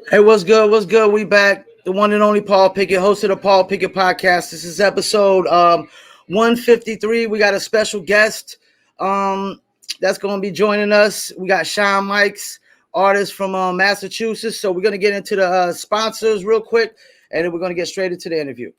Hey, what's good? What's good? We back. The one and only Paul Pickett, host of the Paul Pickett podcast. This is episode 153. We got a special guest that's going to be joining us. We got Shawn Mikes, artist from Massachusetts. So we're going to get into the sponsors real quick, and then we're going to get straight into the interview.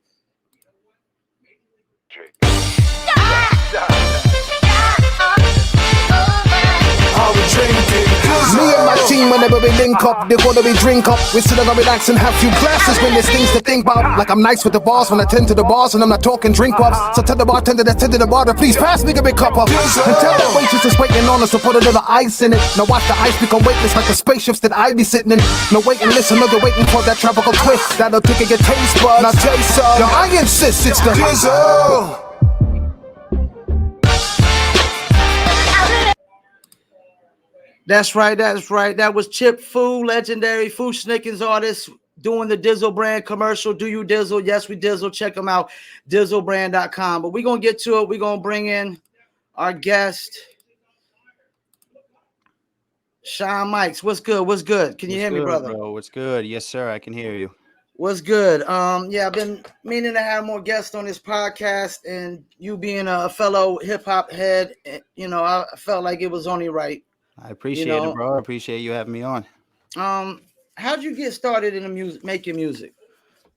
Me and my team, whenever we link up, they wanna we drink up. We sit down, relax and have few glasses when there's things to think about. Like I'm nice with the boss when I tend to the bars and I'm not talking drink ups. So tell the bartender that's tending the bar to please pass me a big cup up. And tell that waitress is waiting on us to put a little ice in it. Now watch the ice become weightless like the spaceships that I be sitting in. Now wait and listen, they're waiting for that tropical twist that'll tickle your taste buds. Now taste some. Now I insist it's the drizzle. That's right. That's right. That was Chip Fu, legendary Fu Snickens artist, doing the Dizzle brand commercial. Do you Dizzle? Yes, we Dizzle. Check them out, dizzlebrand.com. But we're going to get to it. We're going to bring in our guest, Shawn Mikes. What's good? What's good? Can you hear me, brother? Bro? What's good? Yes, sir. I can hear you. What's good? Yeah, I've been meaning to have more guests on this podcast, and you being a fellow hip-hop head, you know, I felt like it was only right. I appreciate it, bro. I appreciate you having me on. How'd you get started in the music, making music?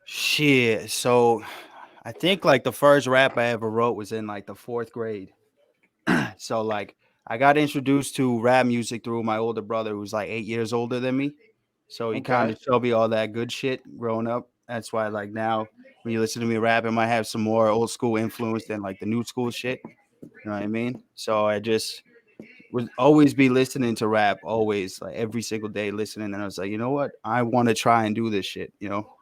Shit. So I think like the first rap I ever wrote was in like the 4th grade. So like I got introduced to rap music through my older brother who's like 8 years older than me. So he kind of showed me all that good shit growing up. That's why like now when you listen to me rap, it might have some more old school influence than like the new school shit. You know what I mean? So I just would always be listening to rap, always, like every single day listening. And I was like, you know what? I want to try and do this shit, you know?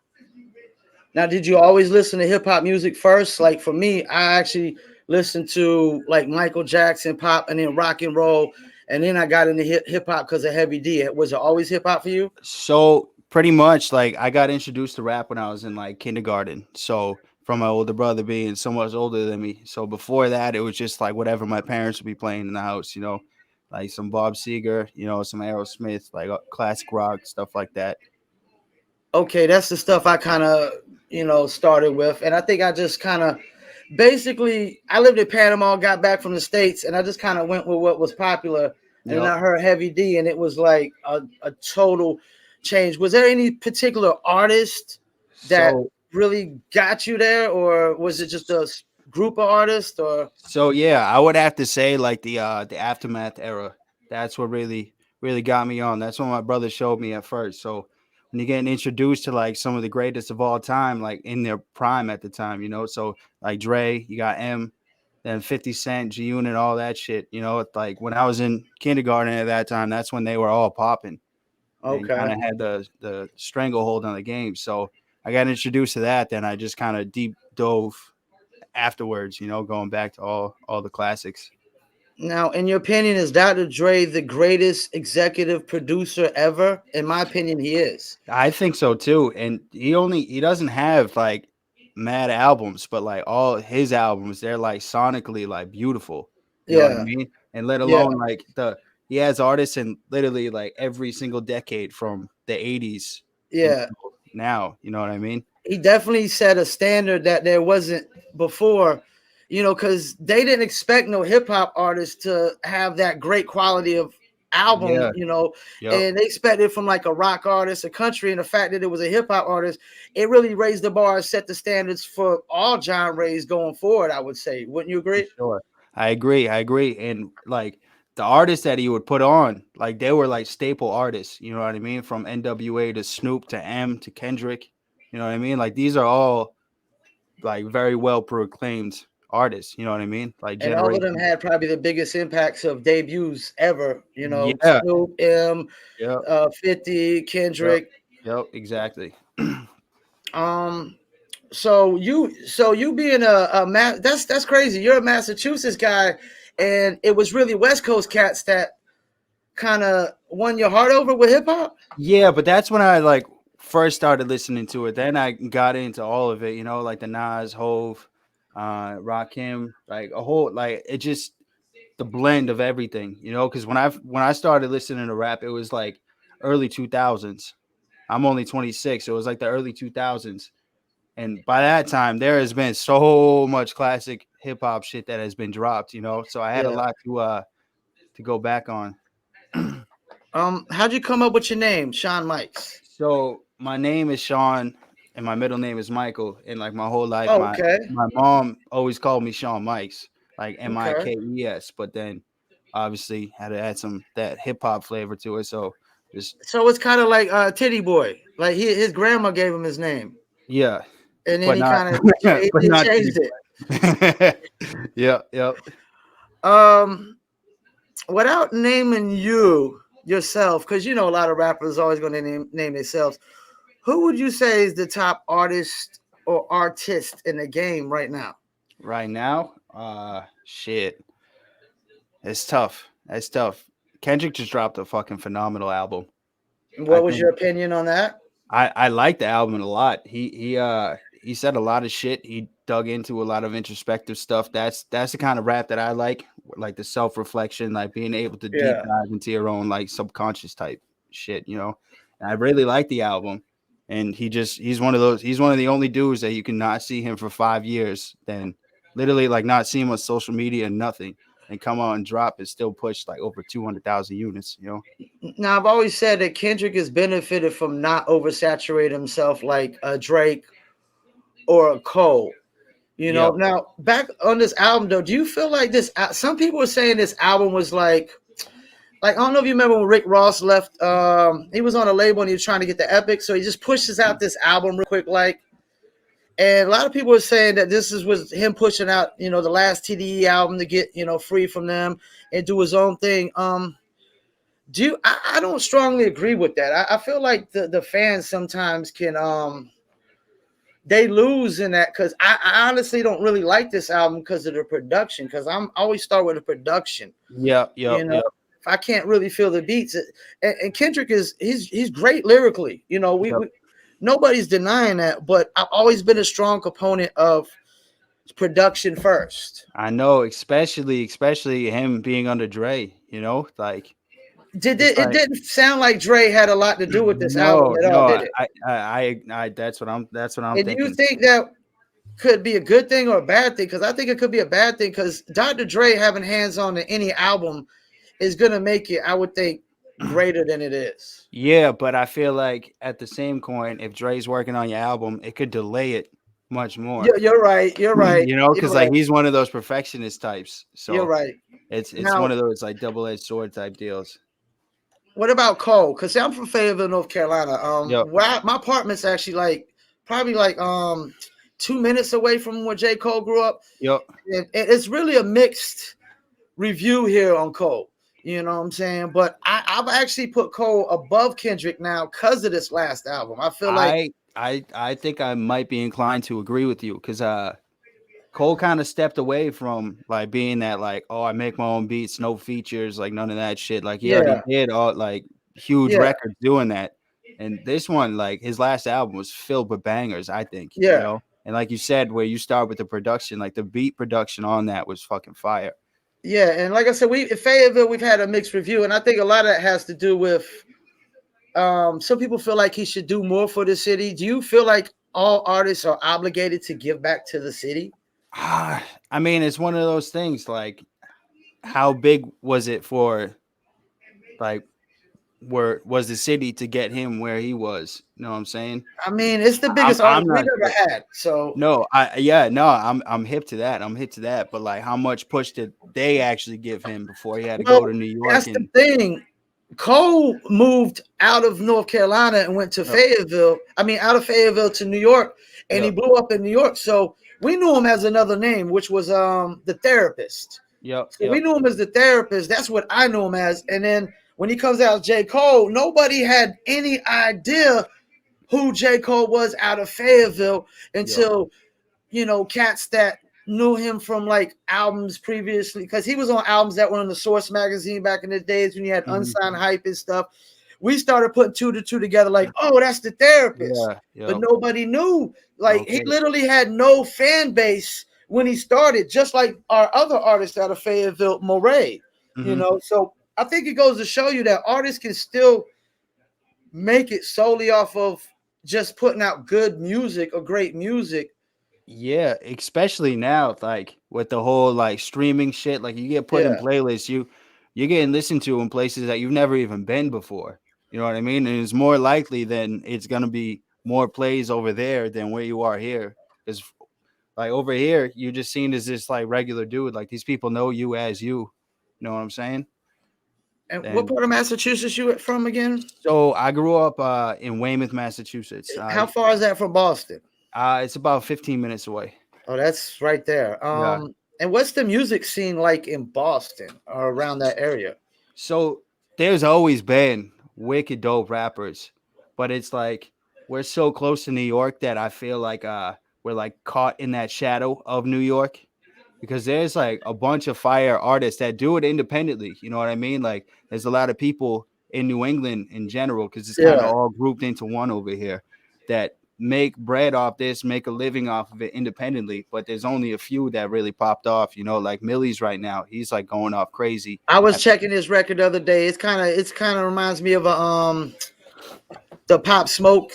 Now, did you always listen to hip hop music first? Like for me, I actually listened to like Michael Jackson, pop, and then rock and roll. And then I got into hip hop because of Heavy D. Was it always hip hop for you? So pretty much like I got introduced to rap when I was in like kindergarten. So from my older brother being so much older than me. So before that, it was just like whatever my parents would be playing in the house, you know? Like some Bob Seger, you know, some Aerosmith, like classic rock, stuff like that. Okay, that's the stuff I kind of, started with. And I think I just kind of basically, I lived in Panama, got back from the States, and I just kind of went with what was popular. And then I heard Heavy D, and it was like a total change. Was there any particular artist that really got you there, or was it just a group of artists? Or so yeah, I would have to say like the Aftermath era. That's what really got me on. That's what my brother showed me at first. So when you're getting introduced to like some of the greatest of all time, like in their prime at the time, you know, so like Dre, you got M, then 50 Cent, G Unit, all that shit. You know, it's like when I was in kindergarten at that time, that's when they were all popping. And kind of had the stranglehold on the game. So I got introduced to that. Then I just kind of deep dove afterwards, you know, going back to all the classics. Now, in your opinion, is Dr. Dre the greatest executive producer ever? In my opinion, he is. I think so too. And he doesn't have like mad albums, but like all his albums, they're like sonically like beautiful. You know what I mean? And let alone like he has artists in literally like every single decade from the 80s. Yeah. Now, you know what I mean? He definitely set a standard that there wasn't before, because they didn't expect no hip hop artists to have that great quality of album, and they expected from like a rock artist, a country, and the fact that it was a hip hop artist, it really raised the bar, set the standards for all genres going forward, I would say. Wouldn't you agree? Sure. I agree. And like the artists that he would put on, like they were like staple artists, you know what I mean? From NWA to Snoop to M to Kendrick, you know what I mean? Like these are all like very well proclaimed artists, you know what I mean? Like and all of them had probably the biggest impacts of debuts ever, Yeah. Snoop, M, 50, Kendrick. Yep, exactly. So you being that's crazy. You're a Massachusetts guy, and it was really West Coast cats that kind of won your heart over with hip hop. Yeah, but that's when I like first started listening to it. Then I got into all of it, you know, like the Nas, Hove, Rakim, like a whole like it just the blend of everything, you know, because when I started listening to rap, it was like early 2000s. I'm only 26. So it was like the early 2000s. And by that time, there has been so much classic hip hop shit that has been dropped, you know. So I had a Yeah. lot to go back on. How'd you come up with your name, Shawn Mikes? So my name is Shawn, and my middle name is Michael. And like my whole life, Oh, my okay. my mom always called me Shawn Mikes, like Okay. Mikes. But then obviously had to add some that hip hop flavor to it. So just So it's kind of like Titty Boy. Like his grandma gave him his name, yeah, and then but he not kind of but not changed it. yeah, yep. Um, without naming you yourself, because you know a lot of rappers always going to name themselves. Who would you say is the top artist or artist in the game right now? Right now, shit, it's tough. It's tough. Kendrick just dropped a fucking phenomenal album. I What was think your opinion on that? I like the album a lot. He said a lot of shit. He dug into a lot of introspective stuff. That's the kind of rap that I like the self reflection, like being able to deep Yeah. dive into your own like subconscious type shit. You know, and I really like the album. And he's one of the only dudes that you can not see him for 5 years, then literally like not see him on social media and nothing, and come out and drop and still push like over 200,000 units. You know. Now I've always said that Kendrick has benefited from not oversaturating himself like a Drake or a Cole. You know. Yep. Now back on this album though, do you feel like this? Some people are saying this album was like I don't know if you remember when Rick Ross left. He was on a label and he was trying to get the Epic, so he just pushes out this album real quick, like. And a lot of people are saying that this was him pushing out, the last TDE album to get, free from them and do his own thing. I don't strongly agree with that. I feel like the fans sometimes can they lose in that because I honestly don't really like this album because of the production. Because I'm always start with the production. Yep. Yep. You know, Yep. if I can't really feel the beats, and Kendrick he's great lyrically. Yep. We nobody's denying that, but I've always been a strong component of production first. I know, especially him being under Dre, you know, like Did it's it like didn't sound like Dre had a lot to do with this album no, at all, no, did it? that's what I'm And do you thinking. think that could be a good thing or a bad thing? Because I think it could be a bad thing because Dr. Dre having hands on to any album is gonna make it, I would think, greater than it is. Yeah, but I feel like at the same coin, if Dre's working on your album, it could delay it much more. You're right. You're right. You know, You're because like right. he's one of those perfectionist types. You're So right. it's Now, one of those like double-edged sword type deals. what about Cole? Because I'm from Fayetteville, North Carolina. Yep. My apartment's actually probably 2 minutes away from where J. Cole grew up. Yep. And it's really a mixed review here on Cole. You know what I'm saying? But I've actually put Cole above Kendrick now because of this last album. I feel like, I think I might be inclined to agree with you because Cole kind of stepped away from like being that like, oh, I make my own beats, no features, like none of that shit. Like he already yeah, did all like huge yeah, records doing that. And this one, like his last album was filled with bangers, I think, you yeah, know. And like you said, where you start with the production, like the beat production on that was fucking fire. yeah. And like I said, in Fayetteville, we've had a mixed review. And I think a lot of that has to do with some people feel like he should do more for the city. Do you feel like all artists are obligated to give back to the city? I mean, it's one of those things like how big was it for like where was the city to get him where he was? You know what I'm saying? I mean, it's the I'm biggest I'm artist we've not ever sure. had. So, No, I yeah, no, I'm hip to that. I'm hip to that. But like how much push did they actually give him before he had to well, go to New York that's the and thing. Cole moved out of North Carolina and went to yep, Fayetteville. I mean, out of Fayetteville to New York, and he yep, blew up in New York. So we knew him as another name, which was the therapist. yep, So we yep, knew him as the therapist. That's what I knew him as. And then when he comes out as J. Cole, nobody had any idea who J. Cole was out of Fayetteville yep. until cats that knew him from like albums previously, because he was on albums that were in the Source magazine back in the days when you had Mhm. unsigned hype and stuff. We started putting two to two together, like, oh, that's the therapist. Yeah, But yep. nobody knew. Like, he Okay. literally had no fan base when he started, just like our other artists out of Fayetteville, Moray. Hmm. So I think it goes to show you that artists can still make it solely off of just putting out good music or great music. Yeah, especially now, like with the whole like streaming shit, like you get put in Yeah. playlists, you're getting listened to in places that you've never even been before. You know what I mean? And it's more likely than it's gonna be more plays over there than where you are here. Because like over here, you're just seen as this like regular dude. Like these people know you as you. You know what I'm saying? And what And part of Massachusetts you from again? so I grew up in Weymouth, Massachusetts. How far is that from Boston? It's about 15 minutes away. Oh, that's right there. Yeah. And what's the music scene like in Boston or around that area? So there's always been wicked dope rappers, but it's like we're so close to New York that I feel like we're like caught in that shadow of New York because there's like a bunch of fire artists that do it independently. You know what I mean? Like there's a lot of people in New England in general because it's kind of Yeah. all grouped into one over here that make bread off this, make a living off of it independently. But there's only a few that really popped off. You know, like Millie's right now. He's like going off crazy. I was checking his record the other day. It's kind of reminds me of a the Pop Smoke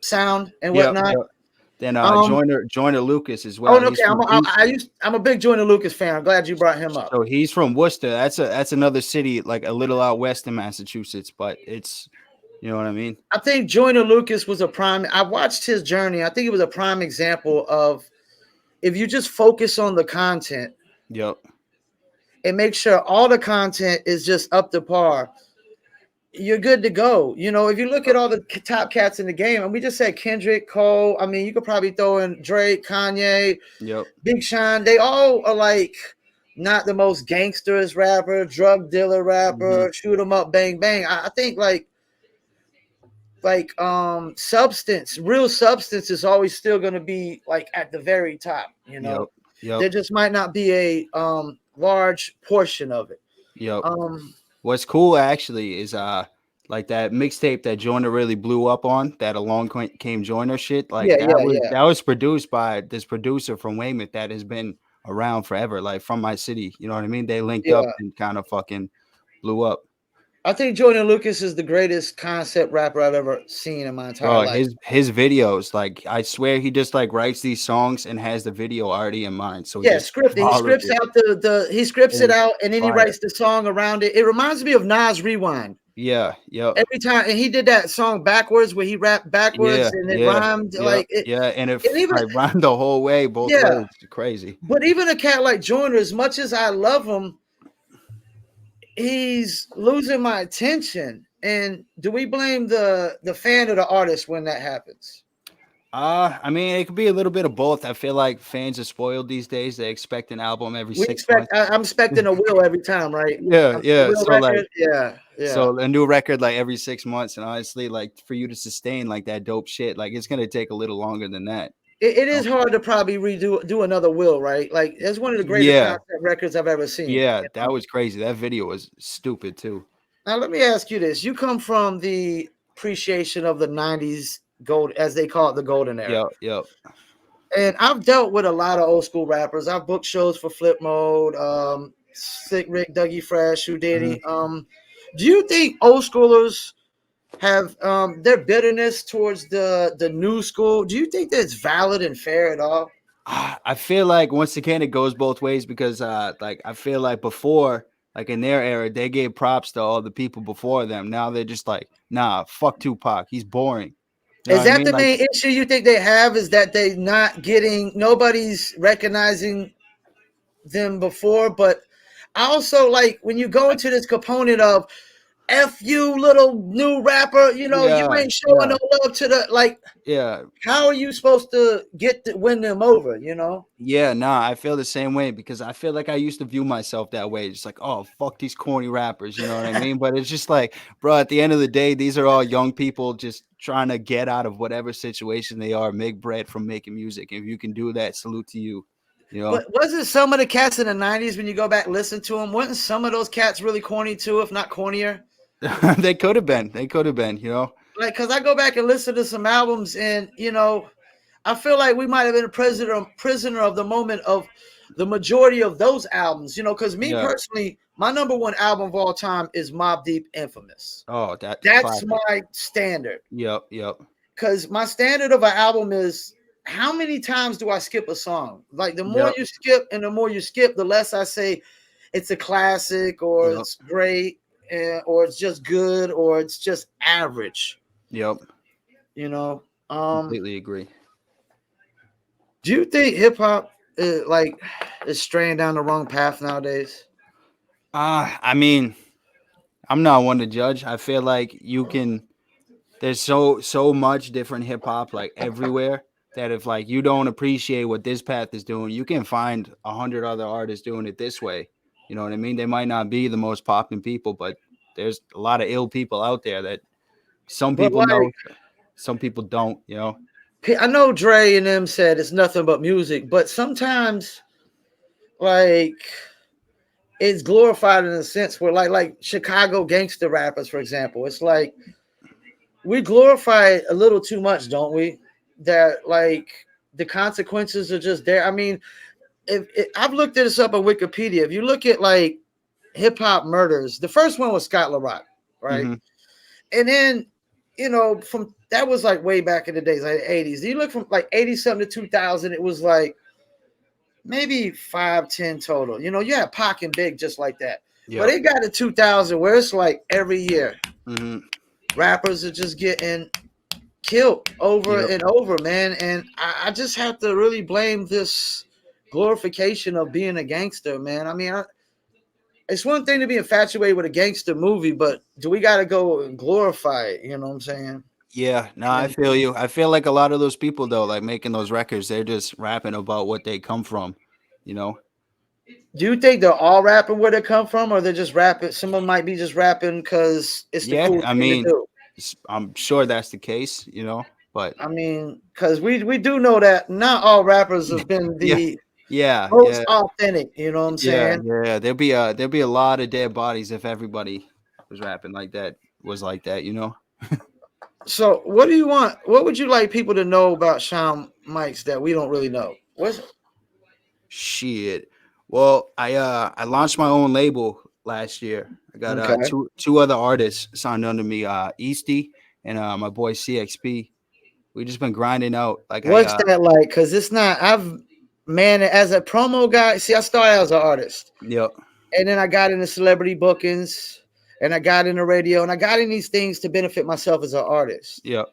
sound and Yep, whatnot. yep. Then Um Joyner Lucas as oh well. no, okay, I'm a big Jordan Lucas fan. I'm glad you brought him up. So he's from Worcester. That's another city like a little out west in Massachusetts, but it's you know what I mean? I think Joyner Lucas was a prime. I watched his journey. I think it was a prime example of if you just focus on the content Yep. and make sure all the content is just up to par, you're good to go. You know, if you look at all the top cats in the game, and we just said Kendrick, Cole. I mean, you could probably throw in Drake, Kanye, Yep. Big Sean. They all are like not the most gangsterous rapper, drug dealer Hmm. rapper, shoot 'em up, bang bang. I think substance, real substance is always still going to be like at the very top. You Yep. know, Yep. there just might not be a large portion of it. Yep. Um, What's cool actually is like that mixtape that Joyner really blew up on, that came Joyner shit. Like yeah, yeah, yeah, that was produced by this producer from Weymouth that has been around forever, like from my city. You know what I mean? They linked up yeah. and kind of fucking blew up. I think Jordan Lucas is the greatest concept rapper I've ever seen in my entire Bro, life. his videos, like I swear he just like writes these songs and has the video already in mind. So he Yeah, just scripted. He follows scripts it out the he scripts and it it's out and then he fire. writes the song around it. It reminds me of Nas Rewind. Yeah, yep. Every time, and he did that song backwards where he rapped backwards Yeah, and it yeah, rhymed yep, like it. yeah. And And if even like rhyme the whole way, both yeah, ways, it's crazy. but even a cat like Joyner, as much as I love him, he's losing my attention. And do we blame the fan or the artist when that happens? I mean, it could be a little bit of both. I feel like fans are spoiled these days. They expect an album every We 6 months. expect. I'm expecting a will every time, right? Yeah, A yeah. will So like, record. Yeah, yeah. so a new record like every 6 months, and honestly, like for you to sustain like that dope shit, like it's gonna take a little longer than that. It is hard to probably do another will, right? Like it's one of the greatest Yeah, concept records I've ever seen. yeah. You That know? was crazy. That video was stupid too. Now let me ask you this: you come from the appreciation of the '90s gold, as they call it, the golden era. Yep, yep. And I've dealt with a lot of old school rappers. I've booked shows for Flip Mode, Sick Rick, Dougie Fresh, Mhm. Houdini. Do you think old schoolers have their bitterness towards the new school? Do you think that's valid and fair at all? I feel like once again it goes both ways because like I feel like before like in their era they gave props to all the people before them. Now they're just like, nah, fuck Tupac. He's boring. You know Is what I that mean? the Like main issue you think they have? Is that they not getting nobody's recognizing them before? But I also like when you go into this component of F you little new rapper, you yeah, ain't showing yeah, no love to the like yeah. how are you supposed to win them over? Yeah, nah, I feel the same way because I feel like I used to view myself that way. Just like, oh, fuck these corny rappers, you know what I mean? But it's just like, bro, at the end of the day, these are all young people just trying to get out of whatever situation they are, make bread from making music. If you can do that, salute to you, you know? But wasn't some of the cats in the '90s when you go back and listen to them? Wasn't some of those cats really corny too, if not cornier? They could have been. They could have been, you know? Like, cause I go back and listen to some albums, and I feel like we might have been a prisoner of the moment of the majority of those albums. Because me Yeah. personally, my number one album of all time is Mobb Deep Infamous. Oh, that's That's classic. my standard. Yep, yep, Because my standard of an album is how many times do I skip a song? Like the more yep, you skip and the more you skip, the less I say it's a classic or yep, it's great or it's just good or it's just average. yep. You know, um, Completely agree. do you think hip hop is straying down the wrong path nowadays? I mean, I'm not one to judge. I feel like you can. There's so much different hip hop like everywhere that if like you don't appreciate what this path is doing, you can find 100 other artists doing it this way. You know what I mean? They might not be the most popping people, but there's a lot of ill people out there that some But people like know, some people don't. You know? I know Dre and them said it's nothing but music, but sometimes like it's glorified in a sense where like Chicago gangster rappers, for example, it's like we glorify it a little too much, don't we? That like the consequences are just there. I mean, if I've looked this up on Wikipedia, if you look at like hip hop murders, the first one was Scott LaRock, right? Mm-hmm. And then from that was like way back in the days, like the 80s. You look from like 80 something to 2000, it was like maybe 5, 10 total. You had Pac and Big just like that. But Yep. it got to 2000 where it's like every year Mm-hmm. rappers are just getting killed over Yep. and over, man. And I just have to really blame this glorification of being a gangster, man. I mean, it's one thing to be infatuated with a gangster movie, but do we got to go and glorify it? You know what I'm saying? Yeah, no, I And feel you. I feel like a lot of those people though, like making those records, they're just rapping about what they come from, you know? do you think they're all rapping where they come from, or they're just rapping? Some of them might be just rapping because it's the Yeah, cool I thing to mean, do. I'm sure that's the case, but I mean, because we do know that not all rappers have been yeah, the yeah, most yeah, authentic. You know what I'm yeah, saying? yeah. There'll be a lot of dead bodies if everybody was rapping like that, was like that, you know? So, what do you want? What would you like people to know about Shawn Mikes that we don't really know? What's Shit. Well, I launched my own label last year. I got okay? two other artists signed under me, Easty and my boy CXP. We just been grinding out. Like What's that like? Because it's not. Man, as a promo guy. See, I started as an artist, yep, and then I got into celebrity bookings, and I got into radio, and I got in these things to benefit myself as an artist. yep,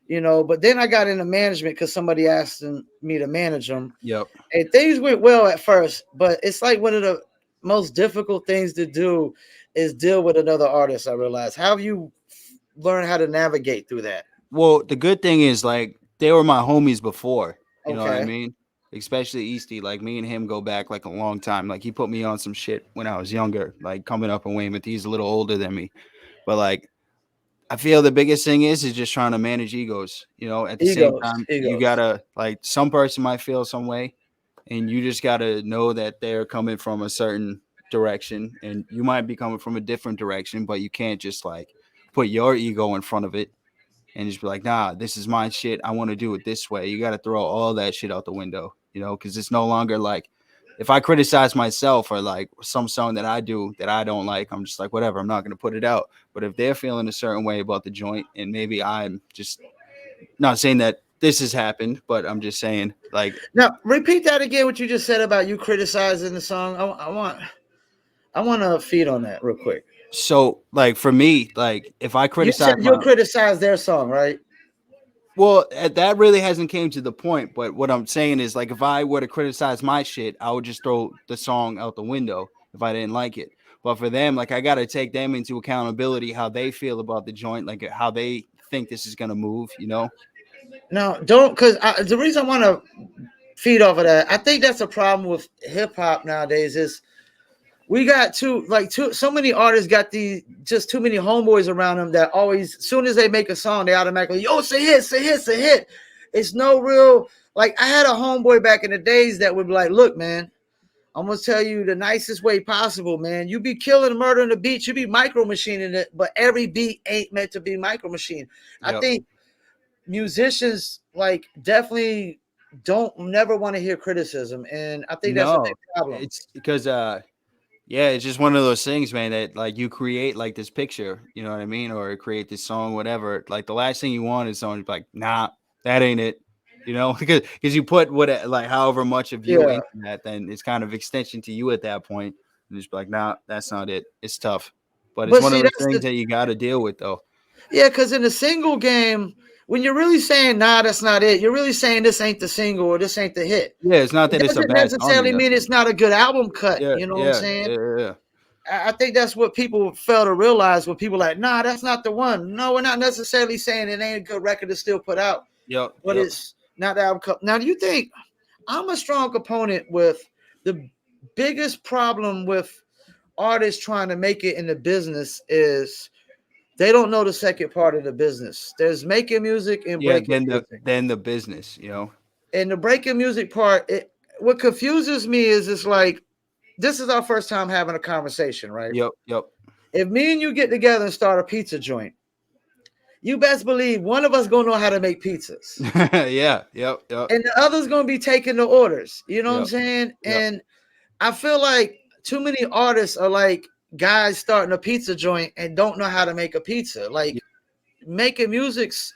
But then I got into management because somebody asked me to manage them. yep. And things went well at first, but it's like one of the most difficult things to do is deal with another artist. I realize. How have you learned how to navigate through that? Well, the good thing is like they were my homies before. You know what I Okay. mean? Especially Easty. Like me and him go back like a long time. Like he put me on some shit when I was younger, like coming up in Weymouth. He's a little older than me, but like I feel the biggest thing is just trying to manage egos. At the same Egos, time, you egos. gotta like some person might feel some way, and you just gotta know that they're coming from a certain direction, and you might be coming from a different direction, but you can't just like put your ego in front of it and just be like, nah, this is my shit. I want to do it this way. You got to throw all that shit out the window, because it's no longer like if I criticize myself or like some song that I do that I don't like, I'm just like, whatever, I'm not going to put it out. But if they're feeling a certain way about the joint, and maybe I'm just not saying that this has happened, but I'm just saying, like, Now, repeat that again. What you just said about you criticizing the song. I want to feed on that real quick. so like for me, like if I You said criticize you'll my criticize their song, right? well, that really hasn't came to the point. But what I'm saying is, like, if I were to criticize my shit, I would just throw the song out the window if I didn't like it. But for them, like, I got to take them into accountability, how they feel about the joint, like how they think this is gonna move. Now, don't because the reason I want to feed off of that, I think that's a problem with hip hop nowadays. Is we got so many artists got these just too many homeboys around them that always, as soon as they make a song, they automatically, yo, it's a hit, it's a hit, it's a hit. It's no real, like, I had a homeboy back in the days that would be like, look, man, I'm gonna tell you the nicest way possible, man. You be killing, murdering the beat, you be micro machining it, but every beat ain't meant to be micro machine. I Yep. think musicians like definitely don't never want to hear criticism, and I think that's a big No, problem. it's because Yeah, it's just one of those things, man, that like you create like this picture, you know what I mean, or create this song, whatever. Like the last thing you want is someone to be like, nah, that ain't it, you know, because you put what like however much of you Yeah. into that, then it's kind of extension to you at that point, and just be like, nah, that's not it. It's tough, but it's But one of see, those that's things the that you got to deal with, though. yeah, because in the single game, when you're really saying nah, that's not it. You're really saying this ain't the single or this ain't the hit. Yeah, it's not that It it's a doesn't bad song or necessarily mean nothing. it's not a good album cut. Yeah, You know what I'm yeah, saying? yeah, yeah, yeah. I think that's what people fail to realize when people like, nah, that's not the one. No, we're not necessarily saying it ain't a good record to still put out, Yep, but yep. it's not the album cut. Now, do you think I'm a strong component with the biggest problem with artists trying to make it in the business is they don't know the second part of the business. There's making music and Yeah, breaking music. then the business, you know. And the breaking music part, what confuses me is it's like this is our first time having a conversation, right? Yep, yep. If me and you get together and start a pizza joint, you best believe one of us gonna know how to make pizzas, Yeah, yep, yep, and the other's gonna be taking the orders. You know what I'm yep, saying? yep. And I feel like too many artists are like guys starting a pizza joint and don't know how to make a pizza. Like making music's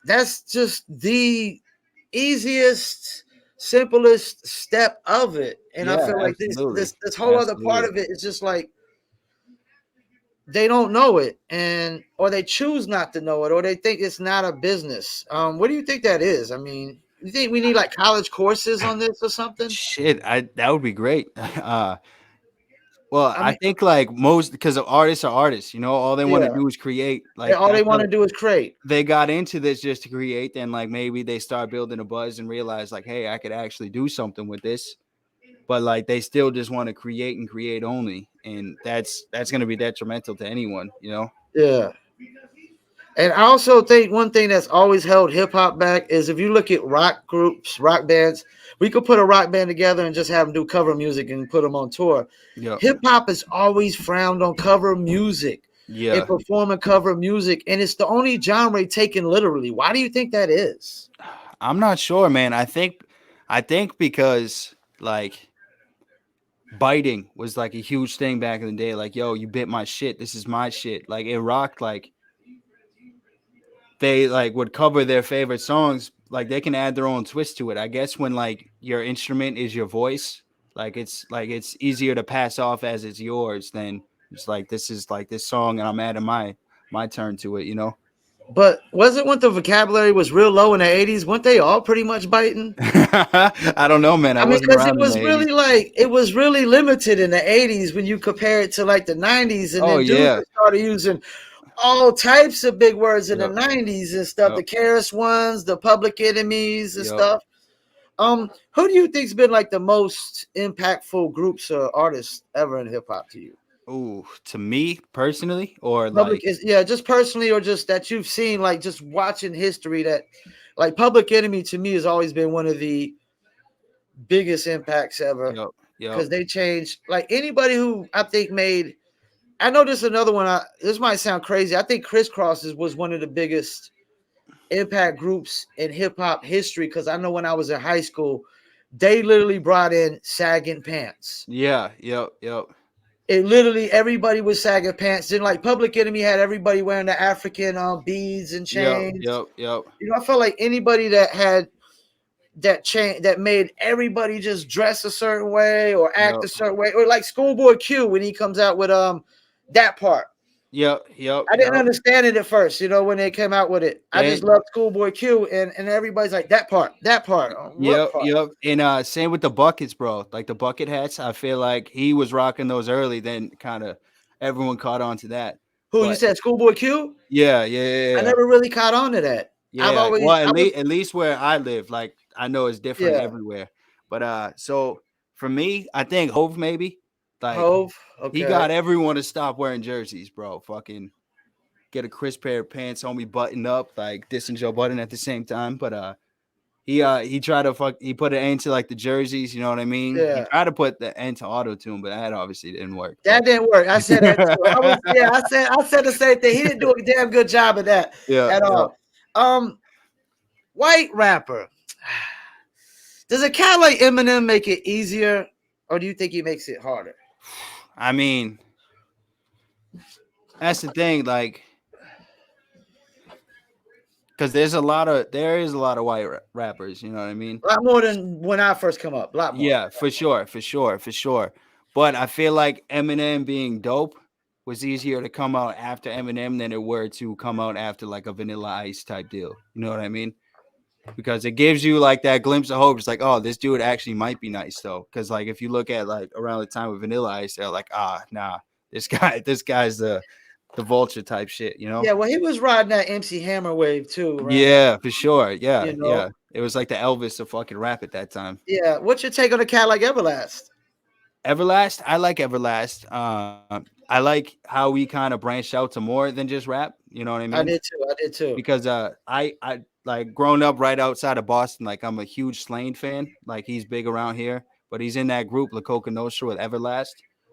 that's just the easiest, simplest step of it. And I Yeah, feel like this absolutely. this this whole other part Absolutely. of it is just like they don't know it and or they choose not to know it or they think it's not a business. What do you think that is? I mean, you think we need like college courses on this or something? Shit, I that would be great. Well, I I mean, think like most because artists are artists, you know, all they want to yeah, do is create. Like all they that's want how to do is create. they got into this just to create. Then like maybe they start building a buzz and realize like, hey, I could actually do something with this. But like they still just want to create and create only, and that's going to be detrimental to anyone, you know. Yeah. And I also think one thing that's always held hip hop back is if you look at rock groups, rock bands, we could put a rock band together and just have them do cover music and put them on tour. Yep. Hip hop is always frowned on cover music and Yeah. performing cover music, and it's the only genre taken literally. Why do you think that is? I'm not sure, man. I think because like biting was like a huge thing back in the day. Like, yo, you bit my shit. This is my shit. Like it rocked. Like they like would cover their favorite songs. Like they can add their own twist to it. I guess when like your instrument is your voice, like it's easier to pass off as it's yours than it's like this is like this song and I'm adding my turn to it. You know. But wasn't when the vocabulary was real low in the 80s? Weren't they all pretty much biting? I don't know, man. I I mean, wasn't because it around in the was 80s. really like it was really limited in the 80s when you compare it to like the 90s, and Oh then dudes yeah. that started using all types of big words in the Yep. 90s and stuff, Yep. the Karis ones, the Public Enemies and Yep. stuff. Who do you think's been like the most impactful groups or artists ever in hip hop to you? Ooh, to me personally, or Public like, is yeah, just personally or just that you've seen, like just watching history that like Public Enemy to me has always been one of the biggest impacts ever yep, yep, because they changed like anybody who I think made. I know this is another one. This might sound crazy. I think Crisscrosses was one of the biggest impact groups in hip hop history because I know when I was in high school, they literally brought in sagging pants. yeah, yep, yep, It literally everybody was sagging pants. Then like Public Enemy had everybody wearing the African beads and yep, chains. yep, yep, You know, I felt like anybody that had that chain that made everybody just dress a certain way or act yep, a certain way, or like Schoolboy Q when he comes out with that part. yep, yep, I didn't yep. understand it at first, when they came out with it. I just And loved Schoolboy Q, and everybody's like that part, that part. What yep, part? yep. And same with the buckets, bro. Like the bucket hats. I feel like he was rocking those early, then kind of everyone caught on to that. Who you But said Schoolboy Q? yeah, yeah, yeah, I yeah. never really caught on to that. I've Yeah. always Well, I was at least where I live, like I know it's different yeah. everywhere. But so for me, I think Hove maybe like Hove. he Okay. got everyone to stop wearing jerseys, bro. Fucking get a crisp pair of pants on me, button up, like dissing Joe Budden at the same time. But he tried to he put an end to like the jerseys, you know what I mean? He Yeah. tried to put the end to auto tune, but that obviously didn't work. That didn't work. I said that too. I said the same thing. He didn't do a damn good job of that Yeah, at yeah. all. White rapper. Does a cat like Eminem make it easier, or do you think he makes it harder? I mean, that's the thing, like, because there is a lot of white rappers. You know what I mean? A lot more than when I first come up. A lot more. Yeah, for sure, for sure, for sure. But I feel like Eminem being dope was easier to come out after Eminem than it were to come out after like a Vanilla Ice type deal. You know what I mean? Because it gives you like that glimpse of hope. It's like, oh, this dude actually might be nice though. Because like if you look at like around the time of Vanilla Ice, they're like, ah, nah, this guy's the vulture type shit. You know? Yeah, well, he was riding that MC Hammer wave too around that. Yeah, for sure. Yeah, You know. yeah. It was like the Elvis of fucking rap at that time. Yeah. What's your take on a cat like Everlast? Everlast, I like Everlast. I like how we kind of branched out to more than just rap. You know what I I mean? did too. I did too. Because I like growing up right outside of Boston. Like I'm a huge Slane fan. Like he's big around here, but he's in that group La Coca Nostra with Everlast.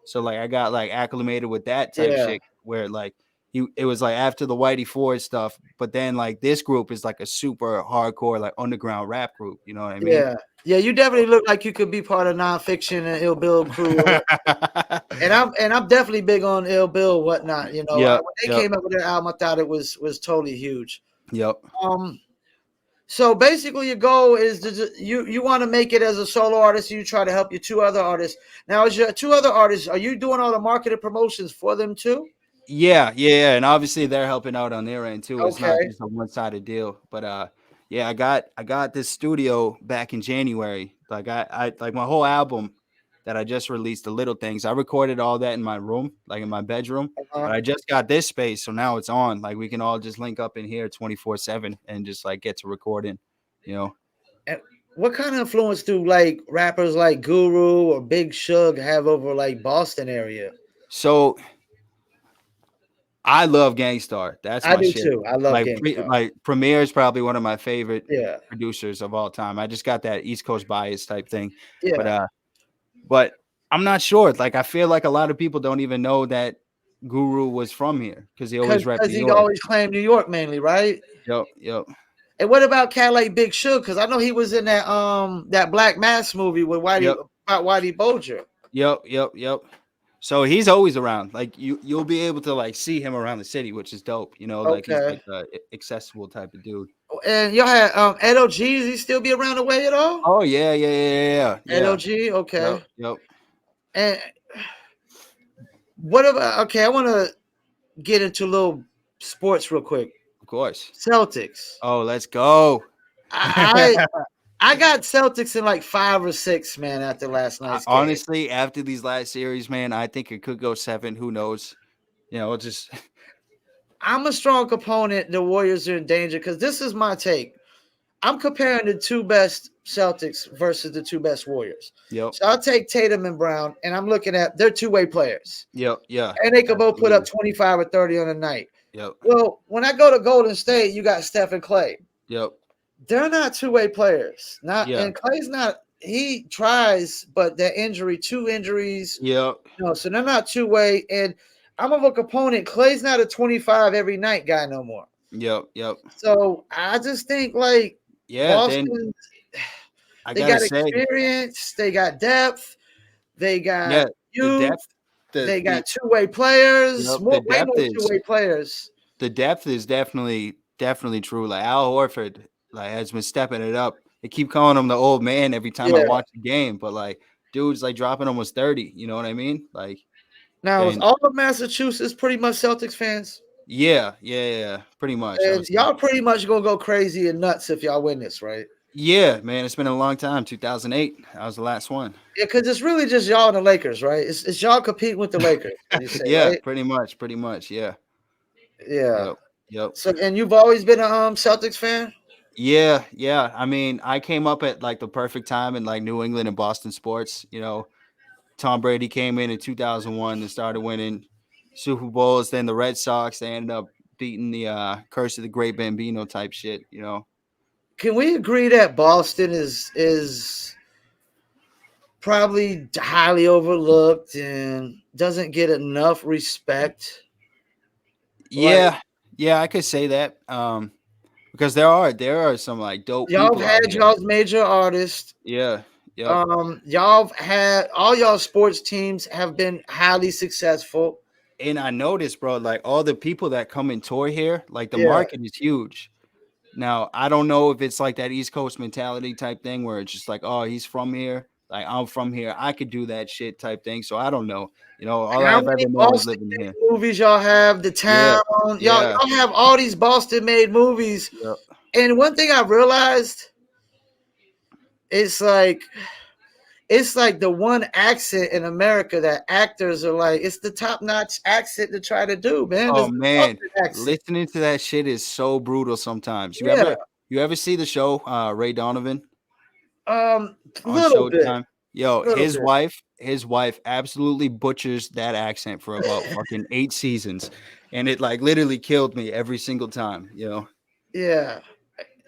So like I got like acclimated with that type Yeah. shit where like it was like after the Whitey Ford stuff, but then like this group is like a super hardcore like underground rap group. You know what I mean? Yeah. Yeah. You definitely look like you could be part of nonfiction and Ill Bill crew. And I'm definitely big on Ill Bill, whatnot. You know, Yep, when they yep, came up with their album, I thought it was totally huge. yep. Um, so basically, your goal is you want to make it as a solo artist. And you try to help your two other artists. Now, as your two other artists, are you doing all the marketing promotions for them too? Yeah, yeah, and obviously they're helping out on their end too. It's not Okay. just a one-sided deal. But yeah, I got this studio back in January. Like I like my whole album that I just released, The Little Things. I recorded all that in my room, like in my bedroom. Uh, But I just got this space, so now it's on. Like we can all just link up in here 24/7 and just like get to recording, you know. and what kind of influence do like rappers like Guru or Big Shug have over like Boston area? So I love Gangstar. That's I my do shit. too. I love Gangstar. Like Premier is probably one of my favorite Yeah. producers of all time. I just got that East Coast bias type thing. But Yeah. but I'm not sure. Like I feel like a lot of people don't even know that Guru was from here because he always rep Because New he York. always claimed New York mainly, right? Yep, yep, And what about cat like Big Shug? Because I know he was in that Black Mass movie with Whitey yep, about Whitey Bulger. yep. So he's always around. Like you'll be able to like see him around the city, which is dope. You know, like he's Okay. like a accessible type of dude. And y'all had Ed OG. Is he still be around the way at all? Oh yeah, yeah, yeah, yeah, yeah. Ed Yeah. OG. Yep, Okay. yep. And what about? Okay, I want to get into a little sports real quick. Of course. Celtics. Oh, let's go. I I got Celtics in like 5 or 6, man. After last night's game, Honestly, after these last series, man, I think it could go 7. Who knows? You know, just I'm a strong component. The Warriors are in danger because this is my take. I'm comparing the two best Celtics versus the two best Warriors. yep, So I'll take Tatum and Brown, and I'm looking at they're two-way players, yep, yeah, and they could both put up absolutely, 25 or 30 on a night. yep, Well, when I go to Golden State, you got Steph and Clay. yep, They're not two-way players. Not yeah, and Clay's not. He tries, but that injury, 2 injuries, yep, so they're not two-way. And I'm of a component. Clay's not a 25 every night guy no more. yep. So I just think like Yeah, then Boston, I they gotta got say, experience, they got depth, they yeah, got the youth, depth, the they the got two-way players, yep, the way depth more is two-way players. definitely true. Like Al Horford, like has been stepping it up. They keep calling him the old man every time I Yeah. watch the game, but like, dude's like dropping almost 30. You know what I mean? Like, Now is and all of Massachusetts pretty much Celtics fans, yeah, pretty much. I and would say. y'all pretty much gonna go crazy and nuts if y'all win this, right? Yeah, man, it's been a long time. 2008, I was the last one. Yeah, because it's really just y'all and the Lakers, right? It's y'all competing with the Lakers, you say, Yeah, right? pretty much. Yeah, Yeah. yep, yep. So, and you've always been a Celtics fan? Yeah. I mean, I came up at like the perfect time in like New England and Boston sports. You know, Tom Brady came in 2001 and started winning Super Bowls. Then the Red Sox, they ended up beating the Curse of the Great Bambino type shit. You know, Can we agree that Boston is probably highly overlooked and doesn't get enough respect? Like yeah, I could say that. Because there are some like dope y'all people have out had here. y'all's major artists, Yeah, Yep. Y'all had all y'all sports teams have been highly successful. And I noticed, bro, like all the people that come and tour here, like the Yeah. market is huge. Now, I don't know if it's like that East Coast mentality type thing where it's just like, oh, he's from here. Like, I'm from here. I could do that shit type thing. So I don't know. All How I've many ever known is Boston living here. made movies y'all have? The Yeah. Town. Yeah. Y'all have all these Boston made movies. Yep. And one thing I realized, it's like it's like the one accent in America that actors are like, it's the top notch accent to try to do, man. Oh This man, Boston accent. listening to that shit is so brutal sometimes. You Yeah. ever you ever see the show Ray Donovan Um, on little bit. Showtime? Yo, Little his bit. wife absolutely butchers that accent for about fucking 8 seasons. And it like literally killed me every single time. Yeah.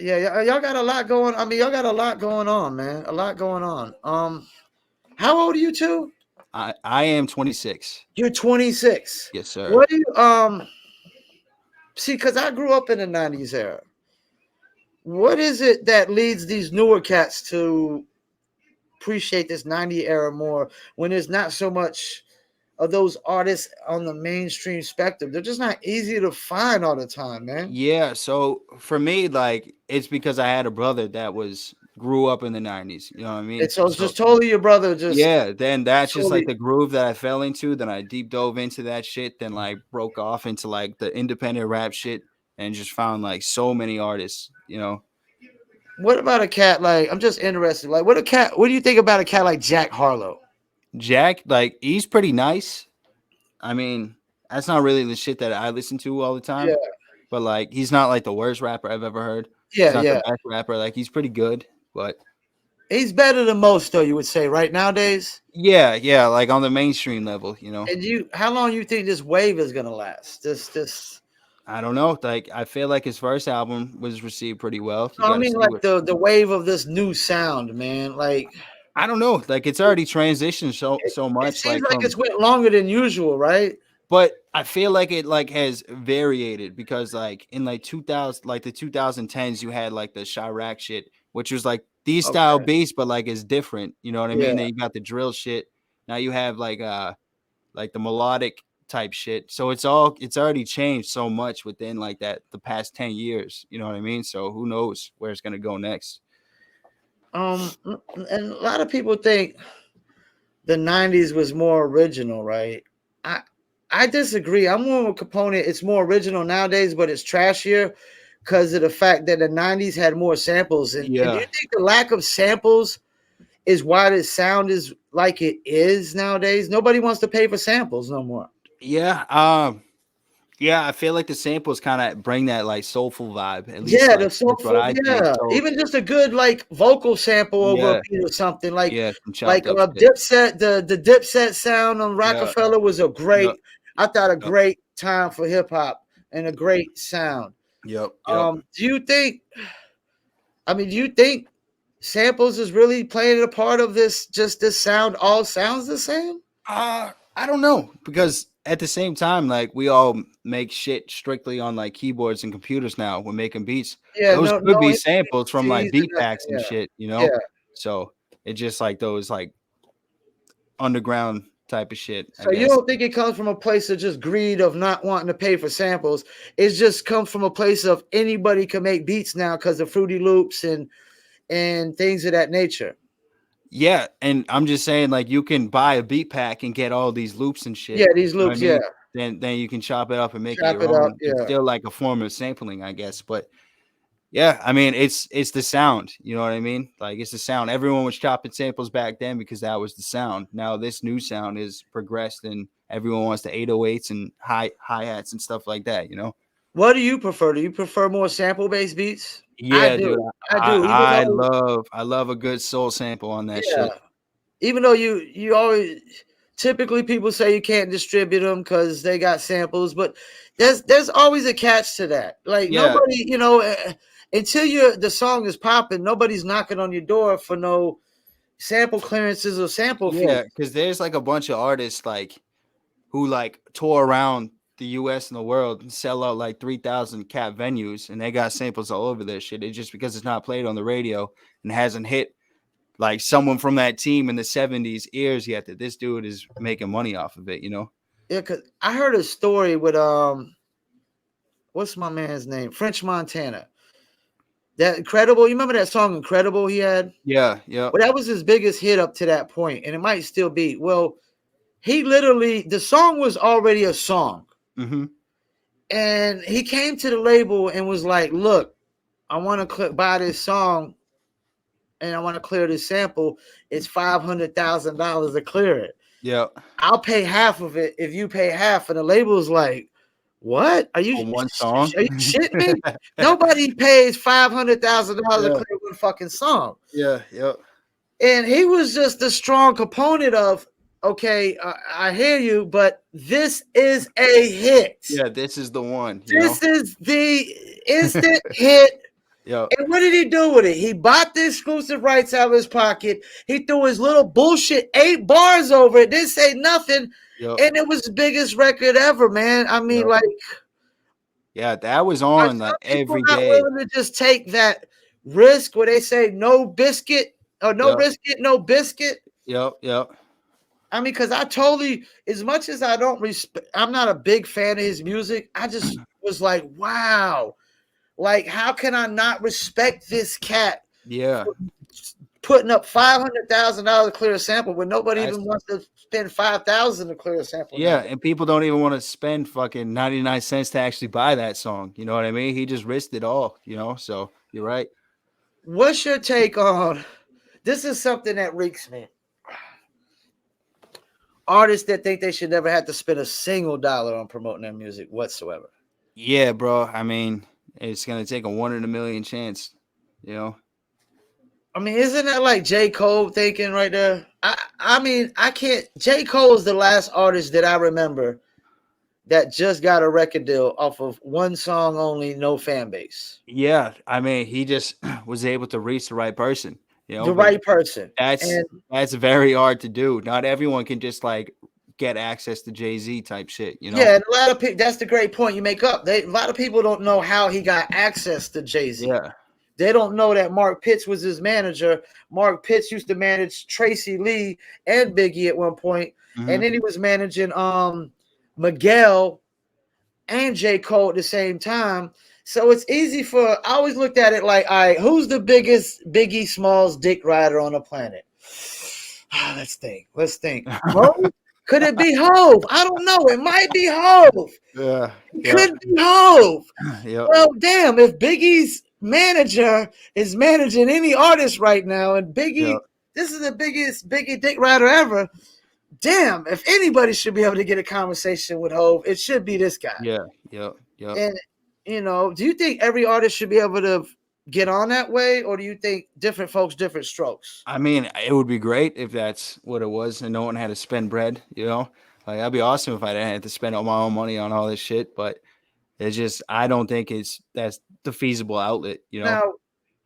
Yeah, y'all got a lot going. I mean, y'all got a lot going on, man. A lot going on. How old are you two? I am 26. You're 26. Yes, sir. What do you see? Because I grew up in the 90s era. What is it that leads these newer cats to appreciate this 90 era more when there's not so much of those artists on the mainstream spectrum? They're just not easy to find all the time, man. Yeah, so for me, like it's because I had a brother that was grew up in the 90s. You know what I mean? It's so it's So just totally your brother, just yeah, then that's just like totally. the groove that I fell into. Then I deep dove into that shit. Then like broke off into like the independent rap shit and just found like so many artists. What about a cat like? I'm just interested. Like, what a cat? What do you think about a cat like Jack Harlow? Jack, like he's pretty nice. I mean, that's not really the shit that I listen to all the Yeah, time, but like he's not like the worst rapper I've ever heard. He's yeah, not the yeah. best rapper. Like he's pretty good, but He's better than most, though. You would say, right nowadays. yeah, yeah, like on the mainstream level. And how long you think this wave is gonna last? This. I don't know. Like I feel like his first album was received pretty well. You No, I got to mean, see like what the wave of this new sound, man. Like I don't know. Like it's already transitioned so it much. seems Like like from it's went longer than usual, right? But I feel like it like has variated because like in like 2000 like the 2010s you had like the Chirac shit which was like these style Okay. beats but like it's different, you know what I Yeah. mean? Then you got the drill shit. Now you have like the melodic type shit. So it's already changed so much within like that the past 10 years, you know what I mean? So who knows where it's going to go next. And a lot of people think the '90s was more original, right? I I disagree. I'm more of a component. It's more original nowadays, but it's trashier because of the fact that the '90s had more samples. And do you Yeah. think the lack of samples is why the sound is like it is nowadays? Nobody wants to pay for samples no more. Yeah. Yeah, I feel like the samples kind of bring that like soulful vibe. At least Yeah, like the that's what soulful, I think. yeah. So Even just a good like vocal sample over a yeah, beat or something like yeah, some chopped like up shit. Dipset. The Dipset sound on Yeah, Rockefeller was a yep, great. I thought a yep, great time for hip hop and a great sound. yep. Do you think? I mean, do you think samples is really playing a part of this? Just this sound all sounds the same. I don't know because at the same time, like we all make shit strictly on like keyboards and computers now. We're making beats. Yeah, Those no, could no be samples from like MCs and beat nothing. packs and Yeah, shit. yeah. So it's just like those like underground type of shit, I So you guess. don't think it comes from a place of just greed of not wanting to pay for samples? It's just comes from a place of anybody can make beats now because of Fruity Loops and things of that nature. Yeah, and I'm just saying, like, you can buy a beat pack and get all these loops and Yeah, shit. these You know what I loops. Yeah, mean? Then you can chop it up and make it chop your it up. own. It's Yeah. still like a form of sampling, I guess. But yeah, I mean, it's the sound. You know what I mean? Like it's the sound. Everyone was chopping samples back then because that was the sound. Now this new sound is progressed, and everyone wants the 808s and hi hats and stuff like that. You know? What do you prefer? Do you prefer more sample based beats? I Yeah, dude. do. I do. Even though, I love a good soul sample on that yeah, shit. even though you always typically people say you can't distribute them because they got samples, but there's always a catch to that. Like Yeah, nobody, until the song is popping, nobody's knocking on your door for no sample clearances or sample yeah, fees. because there's like a bunch of artists like who like tour around the US and the world and sell out like 3,000 cap venues and they got samples all over their shit. It's just because it's not played on the radio and hasn't hit like someone from that team in the 70s ears yet that this dude is making money off of it, you know? Yeah, cause I heard a story with what's my man's name? French Montana. That Incredible. You remember that song Incredible he had? Yeah, yeah. Well, that was his biggest hit up to that point, and it might still be. Well, he literally the song was already a song. Mm-hmm. And he came to the label and was like, "Look, I want to buy this song, and I want to clear this sample. It's $500,000 to clear it. Yeah. I'll pay half of it if you pay half." And the label's like, "What? Are For one song. you shitting me? Nobody pays $500,000 to Yeah. clear one fucking song." Yeah, yeah. And he was just a strong component of, okay, I hear you, but this is a hit. Yeah, this is the one. This is the instant hit. Yeah. And what did he do with it? He bought the exclusive rights out of his pocket. He threw his little bullshit 8 bars over it. Didn't say nothing. Yep. And it was the biggest record ever, man. I mean, Yep. like, yeah, that was are on some like people every not day. willing to just take that risk where they say no biscuit or no Yep. risk it, no biscuit? Yep, yep. I mean, because I totally, as much as I don't respect, I'm not a big fan of his music. I just was like, wow, like, how can I not respect this cat Yeah. putting up $500,000 to clear a sample when nobody That's- even wants to spend $5,000 to clear a sample? Yeah, now? and people don't even want to spend fucking 99 cents to actually buy that song. You know what I mean? He just risked it all, you know? So you're right. What's your take on this? Is something that reeks me. Artists that think they should never have to spend a single dollar on promoting their music whatsoever. Yeah, bro. I mean, it's gonna take a 1 in a million chance, you know. I mean, isn't that like J. Cole thinking right there? I mean, I can't. J. Cole is the last artist that I remember that just got a record deal off of one song only, no fan base. Yeah, I mean, he just was able to reach the right person, you know. The But right person. that's And very hard to do. Not everyone can just like get access to Jay-Z type shit, you know. yeah, and a lot of people. That's the great point you make up. A lot of people don't know how he got access to Jay-Z. Yeah. They don't know that Mark Pitts was his manager. Mark Pitts used to manage Tracy Lee and Biggie at one point, Mhm. and then he was managing Miguel and J. Cole at the same time. So it's easy for. I always looked at it like, all right, who's the biggest Biggie Smalls dick rider on the planet? Let's think. Hove? Could it be Hove? I don't know. It might be Hove. Yeah. It could be Hove. Yeah. Well, damn, if Biggie's manager is managing any artist right now, and Biggie, Yeah. this is the biggest Biggie dick rider ever. Damn, if anybody should be able to get a conversation with Hove, it should be this guy. Yeah. Yeah. Yeah. And you know, do you think every artist should be able to get on that way, or do you think different folks, different strokes? I mean, it would be great if that's what it was and no one had to spend bread, you know? Like, that'd be awesome if I didn't have to spend all my own money on all this shit. But it's just, I don't think that's the feasible outlet, you know? Now,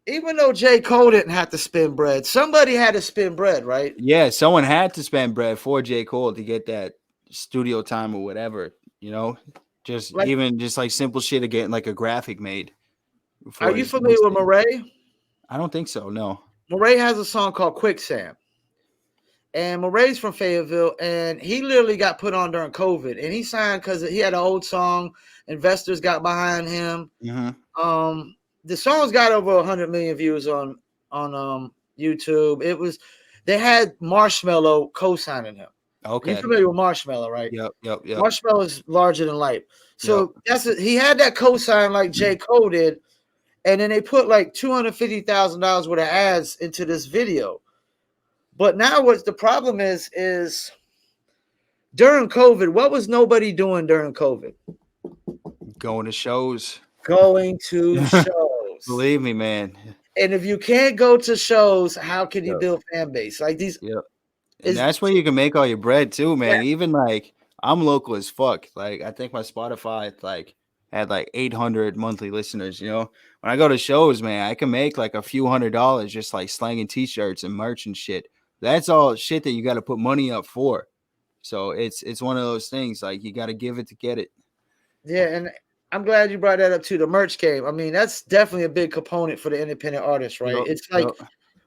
even though J. Cole didn't have to spend bread, somebody had to spend bread, right? Yeah, someone had to spend bread for J. Cole to get that studio time or whatever, you know? Just Like- even just like simple shit of getting like a graphic made. for Are you his familiar with mixtape. Murray? I don't think so, no. Murray has a song called Quicksand. And Murray's from Fayetteville, and he literally got put on during COVID. And he signed because he had an old song. Investors got behind him. Mm-hmm. The song's got over 100 million views on YouTube. They had Marshmello co-signing him. Okay. You're familiar with Marshmello, right? Yep. Marshmello is larger than life. So he had that co-sign like J. Cole did, and then they put like $250,000 worth of ads into this video. But now what's the problem is during COVID, what was nobody doing during COVID? Going to shows. Going to shows. Believe me, man. And if you can't go to shows, how can you build fan base? Like these. Yep. And that's where you can make all your bread too, man. Yeah. Even like I'm local as fuck. Like I think my Spotify had like 800 monthly listeners, you know. When I go to shows, man, I can make like a few $100s just like slanging t-shirts and merch and shit. That's all shit that you got to put money up for. So it's one of those things like you got to give it to get it. Yeah, and I'm glad you brought that up too. The merch game. I mean, that's definitely a big component for the independent artist, right? It's like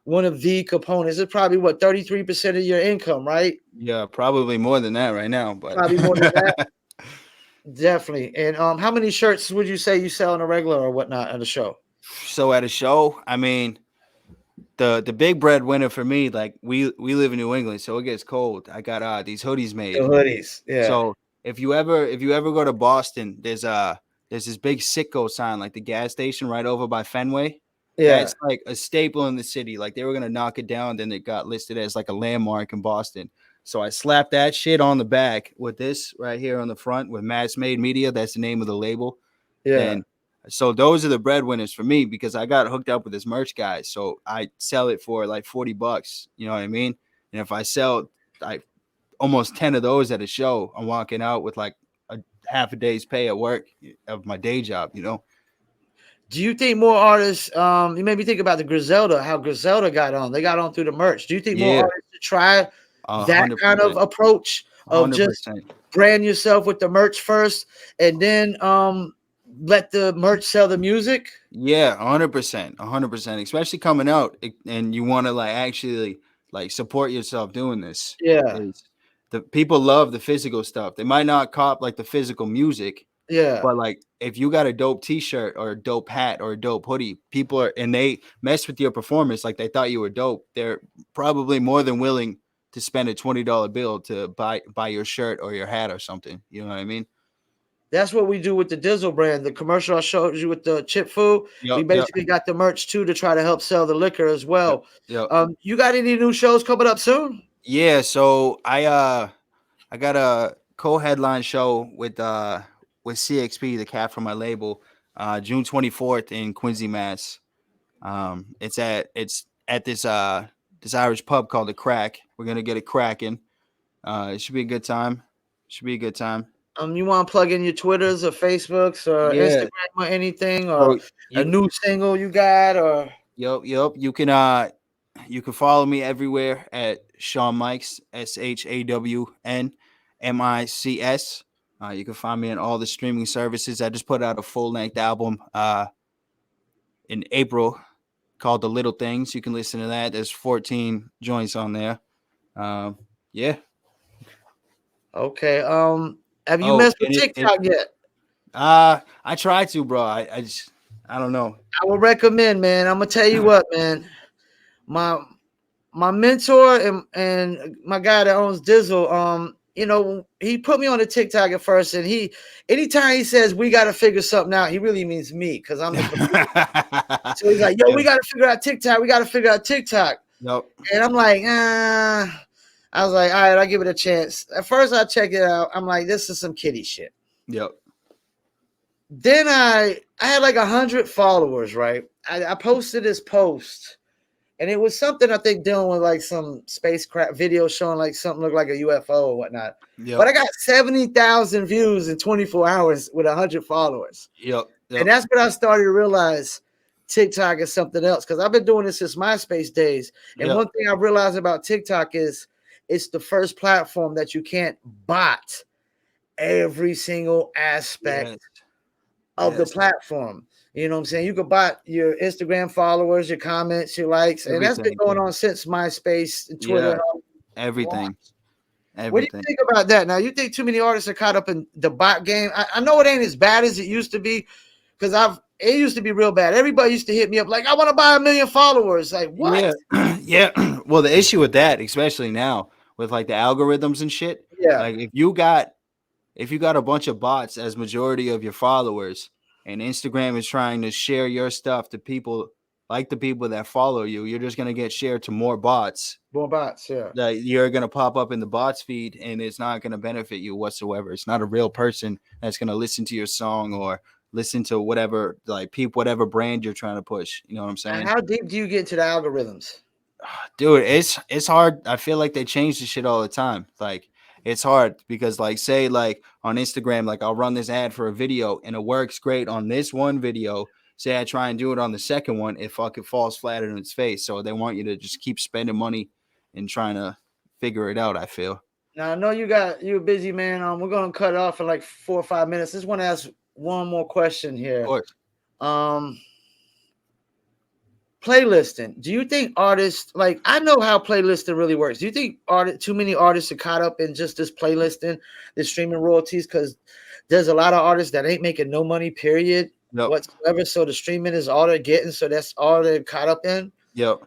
one of the components. It's probably what 33% of your income, right? Yeah, probably more than that right now, but Probably more than that. Definitely. And how many shirts would you say you sell on a regular or whatnot at a show? so at a show, I mean, the big breadwinner for me, like we live in New England, so it gets cold. I got these hoodies The made. hoodies. Yeah. So if you ever go to Boston, there's this big Sitco sign, like the gas station right over by Fenway. Yeah. That's like a staple in the city. Like they were gonna knock it down, then it got listed as like a landmark in Boston. So I slapped that shit on the back with this right here on the front with Mass Made Media. That's the name of the label. Yeah. Then so those are the breadwinners for me because I got hooked up with this merch guy. So I sell it for like $40. You know what I mean? And if I sell like almost 10 of those at a show, I'm walking out with like a half a day's pay at work of my day job, you know? Do you think more artists, you made me think about the Griselda, how Griselda got on. They got on through the merch. Do you think more Yeah, artists should try that kind of 100%. approach of just 100%. brand yourself with the merch first and then let the merch sell the music? Yeah, 100%. 100%. Especially coming out and you want to like actually like support yourself doing this. Yeah. Is the people love the physical stuff. They might not cop like the physical music, Yeah. but like if you got a dope t-shirt or a dope hat or a dope hoodie, people are and they mess with your performance like they thought you were dope. They're probably more than willing to spend a $20 bill to buy your shirt or your hat or something. You know what I mean? That's what we do with the Dizzle brand. The commercial I showed you with the chip food, we Yep, yep, basically got the merch too to try to help sell the liquor as yep, well. yep. You got any new shows coming up soon? Yeah, so I got a co-headline show with CXP, the cat from my label, June 24th in Quincy, Mass. It's at this Irish pub called the Crack. We're gonna get it cracking. It should be a good time. Should be a good time. You want to plug in your Twitters or Facebooks or Yeah. Instagram or anything or So a you new single you got or yep. You can follow me everywhere at Shawn Mikes, ShawnMics. You can find me on all the streaming services. I just put out a full length album in April called The Little Things. You can listen to that. There's 14 joints on there. Yeah. okay. Have you Oh, messed with and it TikTok yet? I try to, bro. I don't know. I would recommend, man. I'm gonna tell you what, man. My my mentor and my guy that owns Dizzle, he put me on the TikTok at first, and anytime he says we got to figure something out, he really means me because I'm the computer. So he's like, "Yo, Yeah. we got to figure out TikTok. We got to figure out TikTok." Nope. And I'm like, I was like, all right, I'll give it a chance. At first, I check it out. I'm like, this is some kiddie shit. Yep. Then I had like 100 followers, right? I posted this post, and it was something I think dealing with like some spacecraft video showing like something looked like a UFO or whatnot. Yep. But I got 70,000 views in 24 hours with 100 followers. Yep. And that's when I started to realize TikTok is something else because I've been doing this since MySpace days. And Yep. one thing I realized about TikTok is it's the first platform that you can't bot every single aspect Yes. of the Yes. platform. You know what I'm saying? You could bot your Instagram followers, your comments, your likes, and that's been Everything. going on since MySpace and Twitter. Yeah. Everything. What do you Everything. think about that? Now, you think too many artists are caught up in the bot game? I know it ain't as bad as it used to be because it used to be real bad. Everybody used to hit me up like, I want to buy 1 million followers. Like, what? Yeah. Yeah. Well, the issue with that, especially now with like the algorithms and shit, Yeah. like if you got a bunch of bots as majority of your followers and Instagram is trying to share your stuff to people like the people that follow you, you're just gonna get shared to more bots. More bots, yeah. That you're gonna pop up in the bots feed and it's not gonna benefit you whatsoever. It's not a real person that's gonna listen to your song or listen to whatever like whatever brand you're trying to push. You know what I'm saying? And how deep do you get into the algorithms? Dude, it's hard. I feel like they change the shit all the time. Like it's hard because like say like on Instagram, like I'll run this ad for a video and it works great on this one video. Say I try and do it on the second one, it fucking falls flat in its face. So they want you to just keep spending money and trying to figure it out, I feel. Now I know you're a busy man. We're gonna cut off in like 4 or 5 minutes. Just want to ask one more question Of here. course. Um playlisting. Do you think artists like I know how playlisting really works? Do you think too many artists are caught up in just this playlisting, this streaming royalties? Because there's a lot of artists that ain't making no money, period, Yep. whatsoever. So the streaming is all they're getting. So that's all they're caught up in. Yep.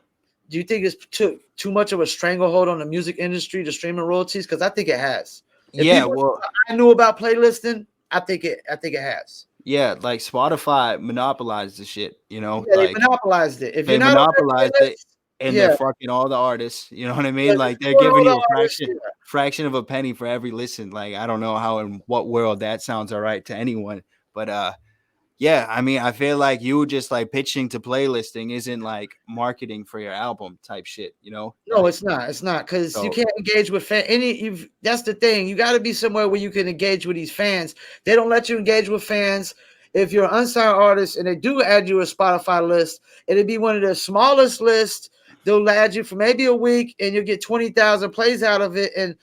Do you think it's too much of a stranglehold on the music industry, the streaming royalties? Because I think it has. If Yeah. people Well. I knew about playlisting, I think it has. Yeah. Like Spotify monopolized the shit. Yeah, they Like monopolized it. If they you're not on monopolized that it, playlist, and they're yeah, fucking all the artists. You know what I yeah, mean? they're Like they're screwing all giving you the a artists. fraction of a penny for every listen. Like I don't know how in what world that sounds all right to anyone, but yeah, I mean, I feel like you just like pitching to playlisting isn't like marketing for your album type shit, No, Like it's not. It's not because you so. can't engage with that's the thing. You got to be somewhere where you can engage with these fans. They don't let you engage with fans. If you're an unsigned artist and they do add you a Spotify list, it'd be one of the smallest lists. They'll add you for maybe a week, and you'll get 20,000 plays out of it, and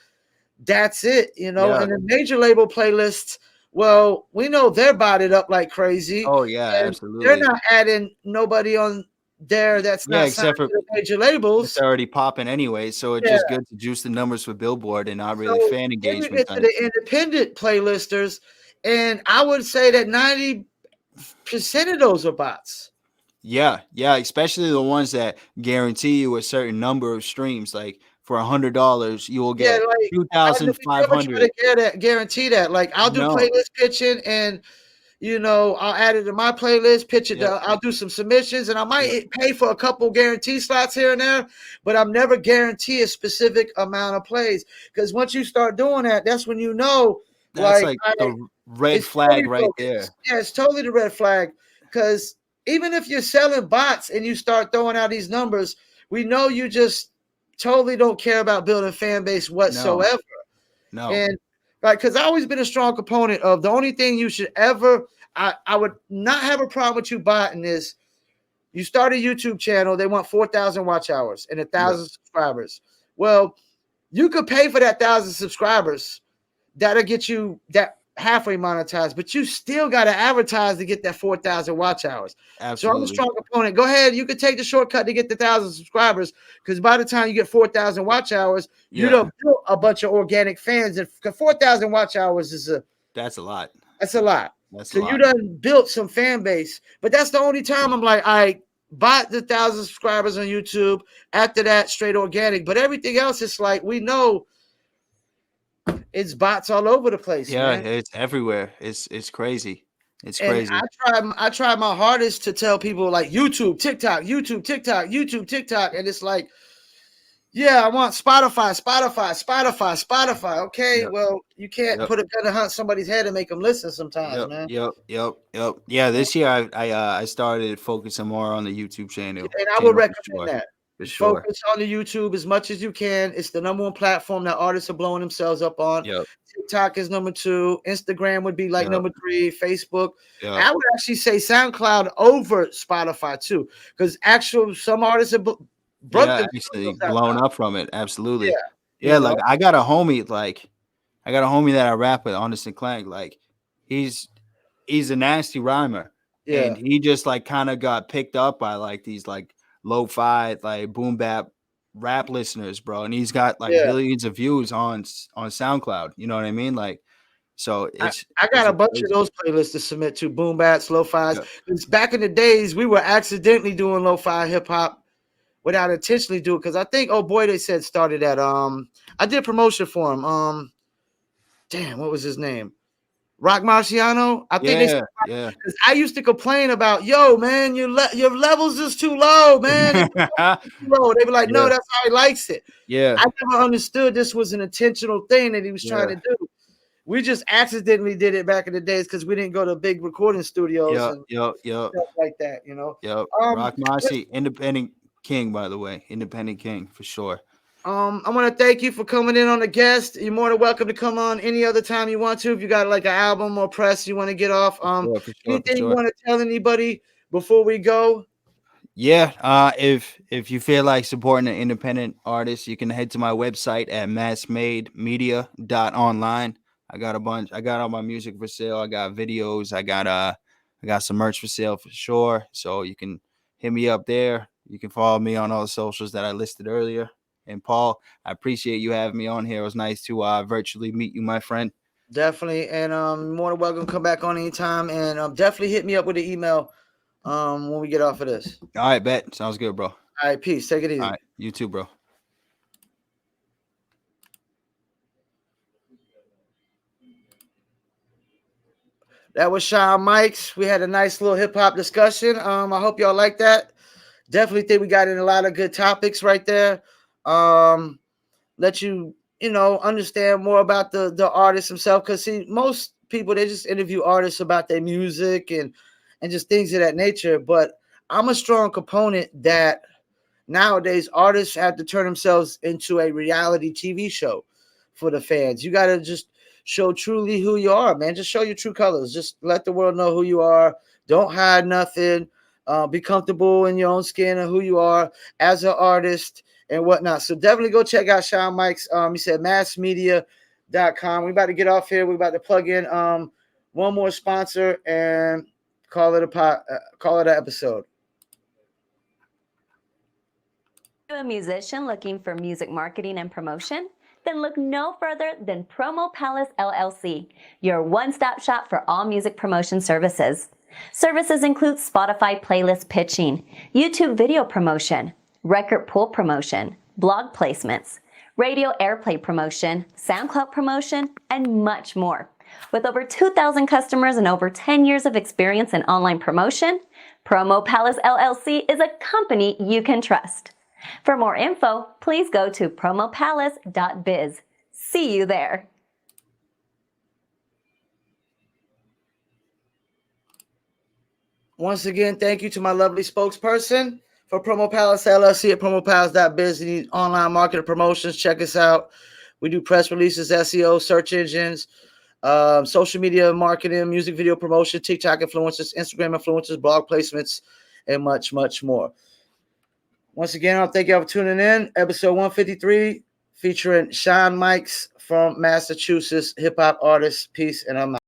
that's it. Yeah. And the major label playlists, well, we know they're botted up like crazy, Oh yeah, and they're absolutely. not adding nobody on there that's Yeah, not signed except for to the major it's labels. already popping anyway, so it's Yeah. just good to juice the numbers for Billboard and not really So fan then you engagement get to type. the independent playlisters, and I would say that 90% of those are bots. Yeah, yeah, especially the ones that guarantee you a certain number of streams. Like for $100, you will Yeah, get like we never try 2,500. to guarantee that. Like I'll do No. playlist pitching, and I'll add it to my playlist, pitch it. Yep. I'll do some submissions, and I might Yep. pay for a couple guarantee slots here and there, but I'm never guarantee a specific amount of plays because once you start doing that, that's when That's like, like the red it's totally flag right there. bogus. Yeah, it's totally the red flag because even if you're selling bots and you start throwing out these numbers, we know you just totally don't care about building fan base No, whatsoever. no. And like, because I've always been a strong component of the only thing you should ever, I would not have a problem with you botting is you start a YouTube channel, they want 4,000 watch hours and 1,000 subscribers. Well, you could pay for that 1,000 subscribers. That'll get you that halfway monetized, but you still got to advertise to get that 4,000 watch hours. So I'm a Absolutely. strong opponent. Go ahead. You could take the shortcut to get the 1,000 subscribers because by the time you get 4,000 watch hours, you'd Yeah, have built a bunch of organic fans. And 4,000 watch hours that's a lot. that's a lot. That's a So you lot. done built some fan base, but that's the only time I'm like, I bought the 1,000 subscribers on YouTube. After that, straight organic. But everything else is like we know it's bots all over the place, Yeah, man. it's everywhere. It's crazy. It's And crazy. I tried my hardest to tell people like YouTube, TikTok, YouTube, TikTok, YouTube, TikTok, and it's like, yeah, I want Spotify, Spotify, Spotify, Spotify. Okay, Yep. well, you can't Yep. put a gun to hunt somebody's head and make them listen sometimes, Yep. man. Yep. Yep. Yep. Yeah, this year I started focusing more on the YouTube And I would channel recommend that. for sure. Focus on the YouTube as much as you can. It's the number one platform that artists are blowing themselves up on. Yep. TikTok is number 2. Instagram would be like Yep. number 3. Facebook. Yep. I would actually say SoundCloud over Spotify too, because some artists have broke Yeah, themselves actually on SoundCloud. blown up from it. Absolutely. Yeah, Yeah, you know. like I got a homie, that I rap with, Honest and Clank. Like he's a nasty rhymer. Yeah, And he just like kind of got picked up by like these like lo-fi, like boom bap rap listeners, bro. And he's got like yeah. billions of views on SoundCloud. You know what I mean? Like, so I got it's a bunch of crazy. those playlists to submit to boom bats, lo-fi's. Yeah. Because back in the days, we were accidentally doing lo-fi hip hop without intentionally doing. Because I think, oh boy, they said started at I did promotion for him. Damn, what was his name? Rock Marciano. I think they said, Yeah, yeah. because I used to complain about, yo, man, your levels is too low, man. It's too low. They be like, no, Yeah, that's how he likes it. yeah, I never understood this was an intentional thing that he was trying to yeah, do. We just accidentally did it back in the days because we didn't go to big recording studios yeah, and yeah, yeah, stuff like that. yeah. Um, Rock Marcy, independent king, by the way. Independent king for sure. I want to thank you for coming in on the guest. You're more than welcome to come on any other time you want to. If you got like an album or press you want to get off. For sure, for Anything you sure. want to tell anybody before we go? Yeah, if you feel like supporting an independent artist, you can head to my website at massmademedia.online. I got all my music for sale. I got videos. I got some merch for sale for sure. So you can hit me up there. You can follow me on all the socials that I listed earlier. And Paul, I appreciate you having me on here. It was nice to virtually meet you, my friend. Definitely, and more than welcome. Come back on anytime, and definitely hit me up with an email when we get off of this. All right, bet. Sounds good, bro. All right, peace. Take it easy. All right, you too, bro. That was Shawn Mikes. We had a nice little hip hop discussion. I hope y'all like that. Definitely think we got in a lot of good topics right there. Let you understand more about the artist himself. Because see, most people, they just interview artists about their music and just things of that nature. But I'm a strong component that nowadays artists have to turn themselves into a reality TV show for the fans. You got to just show truly who you are, man. Just show your true colors. Just let the world know who you are. Don't hide nothing. Be comfortable in your own skin and who you are as an artist and whatnot. So definitely go check out Shawn Mikes. He said massmedia.com. We about to get off here. We about to plug in one more sponsor and call it an episode. Are you a musician looking for music marketing and promotion? Then look no further than Promo Palace LLC, your one-stop shop for all music promotion services. Services include Spotify playlist pitching, YouTube video promotion, record pool promotion, blog placements, radio airplay promotion, SoundCloud promotion, and much more. With over 2,000 customers and over 10 years of experience in online promotion, Promo Palace LLC is a company you can trust. For more info, please go to promopalace.biz. See you there. Once again, thank you to my lovely spokesperson for Promo Palace LLC at promopalace.biz. You need online marketing promotions. Check us out. We do press releases, SEO, search engines, social media marketing, music video promotion, TikTok influencers, Instagram influencers, blog placements, and much, much more. Once again, I'll thank you all for tuning in. Episode 153 featuring Shawn Mikes from Massachusetts, hip hop artist. Peace, and I'm out.